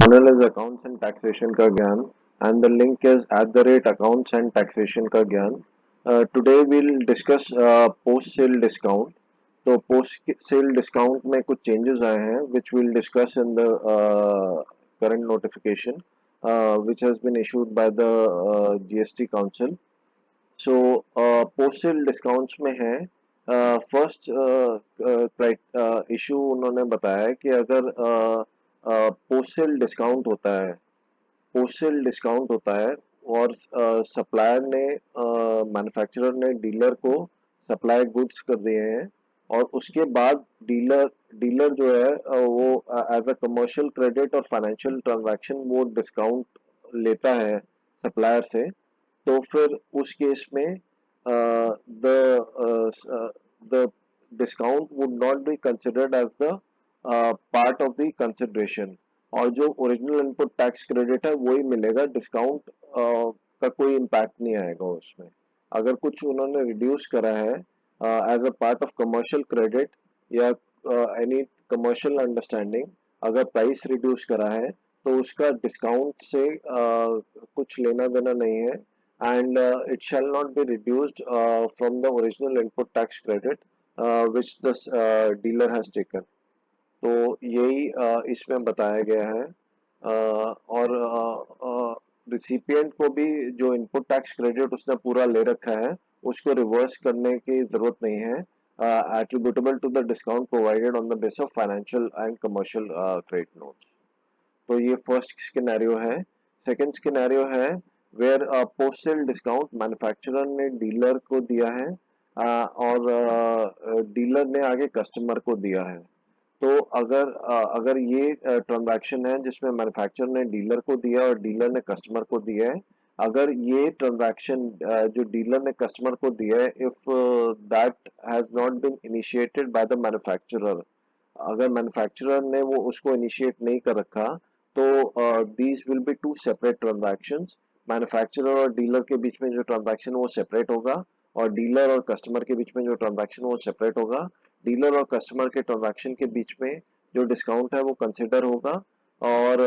channel is Accounts and Taxation का ज्ञान and the link is @accounts and taxation का ज्ञान. Today we'll discuss post sale discount. तो post sale discount में कुछ changes आए हैं which we'll discuss in the current notification which has been issued by the GST Council. So post sale discounts में है first issue उन्होंने बताया है कि अगर पोस्ट सेल डिस्काउंट होता है और सप्लायर ने मैन्युफैक्चरर ने डीलर को सप्लाई गुड्स कर दिए हैं और उसके बाद डीलर जो है वो एज अ कमर्शियल क्रेडिट और फाइनेंशियल ट्रांजैक्शन वो डिस्काउंट लेता है सप्लायर से, तो फिर उस केस में the discount would not be considered as the part of the consideration और जो ओरिजिनल इनपुट टैक्स क्रेडिट है वही मिलेगा. डिस्काउंट का कोई इम्पैक्ट नहीं आएगा उसमें. अगर कुछ उन्होंने रिड्यूस करा है as a part of commercial credit या एनी कमर्शियल अंडरस्टैंडिंग, अगर प्राइस रिड्यूस करा है तो उसका डिस्काउंट से कुछ लेना देना नहीं है and it shall not be reduced from the original input tax credit which the dealer has taken. तो यही इसमें बताया गया है और रिसिपिएंट को भी जो इनपुट टैक्स क्रेडिट उसने पूरा ले रखा है उसको रिवर्स करने की जरूरत नहीं है, attributable to the discount provided on the basis of financial and commercial credit notes. तो ये फर्स्ट सिनेरियो है. सेकंड सिनेरियो है where post sale discount manufacturer ने डीलर को दिया है और डीलर ने आगे कस्टमर को दिया है. तो अगर ये ट्रांजैक्शन है जिसमें मैन्युफैक्चरर ने डीलर को दिया और डीलर ने कस्टमर को दिया है, अगर ये ट्रांजैक्शन जो डीलर ने कस्टमर को दिया है if that has not been initiated by the manufacturer, अगर मैन्युफैक्चरर ने वो उसको इनिशिएट नहीं कर रखा तो these will be two separate transactions. Manufacturer और डीलर के बीच में जो ट्रांजैक्शन वो सेपरेट होगा और डीलर और कस्टमर के बीच में जो ट्रांजैक्शन वो सेपरेट होगा. डीलर और कस्टमर के ट्रांजैक्शन के बीच में जो डिस्काउंट है वो कंसिडर होगा और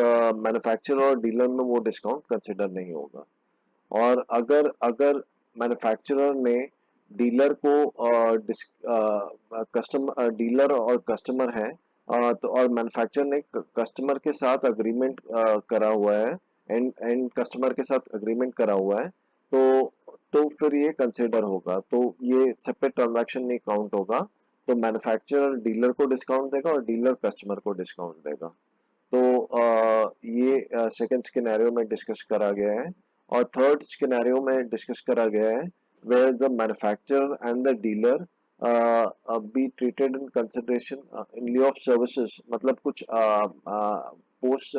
मैन्युफैक्चरर और डीलर में वो डिस्काउंट कंसिडर नहीं होगा. और अगर मैन्युफैक्चरर ने डीलर को कस्टमर डीलर और कस्टमर है तो और मैन्युफैक्चरर ने कस्टमर के साथ अग्रीमेंट करा हुआ है एंड कस्टमर के साथ अग्रीमेंट करा हुआ है तो फिर ये कंसिडर होगा. तो ये सेपरेट ट्रांजैक्शन नहीं काउंट होगा. तो मैन्युफैक्चरर डीलर को डिस्काउंट देगा और डीलर कस्टमर को डिस्काउंट देगा. तो ये सेकंड सिनेरियो में डिस्कस करा गया है. और थर्ड सिनेरियो में डिस्कस करा गया है where the manufacturer and the dealer be treated in consideration in lieu of services. मतलब कुछ पोस्ट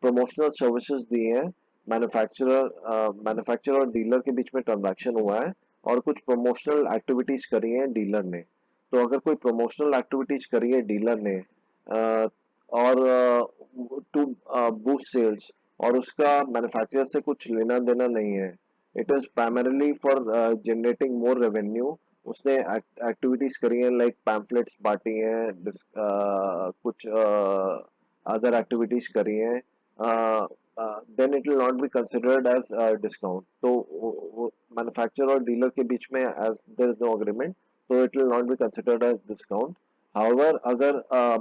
प्रमोशनल सर्विसेज दिए हैं मैन्युफैक्चरर और डीलर के बीच में ट्रांजैक्शन हुआ है और कुछ प्रमोशनल एक्टिविटीज करी हैं डीलर ने. तो अगर कोई प्रमोशनल एक्टिविटीज करी है डीलर ने और टू बूस्ट सेल्स और उसका मैन्युफैक्चरर से कुछ लेना देना नहीं है, it is primarily for generating more revenue. उसने एक्टिविटीज करी हैं लाइक पैम्फलेट्स बांटी हैं, कुछ अदर एक्टिविटीज करी हैं, then it will not be considered as discount. तो मैन्युफैक्चरर और डीलर के बीच में as there is no agreement तो it will not be considered as discount. However अगर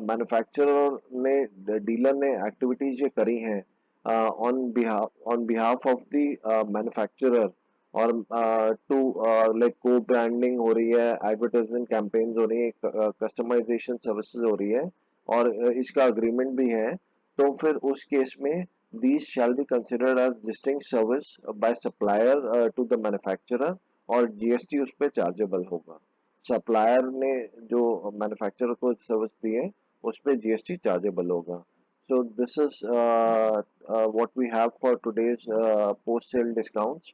मैन्युफैक्चरर ने डीलर ने एक्टिविटीज ये करी हैं on behalf of the manufacturer और to like co-branding हो रही है, advertisement campaigns हो रही है, customization services हो रही है और इसका agreement भी है, तो फिर उस केस में these shall be considered as distinct service by supplier to the manufacturer और GST उस पे chargeable होगा. सप्लायर ने जो मैन्युफैक्चरर को सर्विस दी है उस पे GST चार्जेबल होगा. So this is what we have for today's post-sale discounts.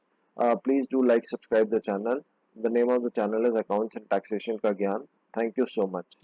Please do like, subscribe the channel. The name of the channel is Accounts and Taxation का ज्ञान. Thank you so much.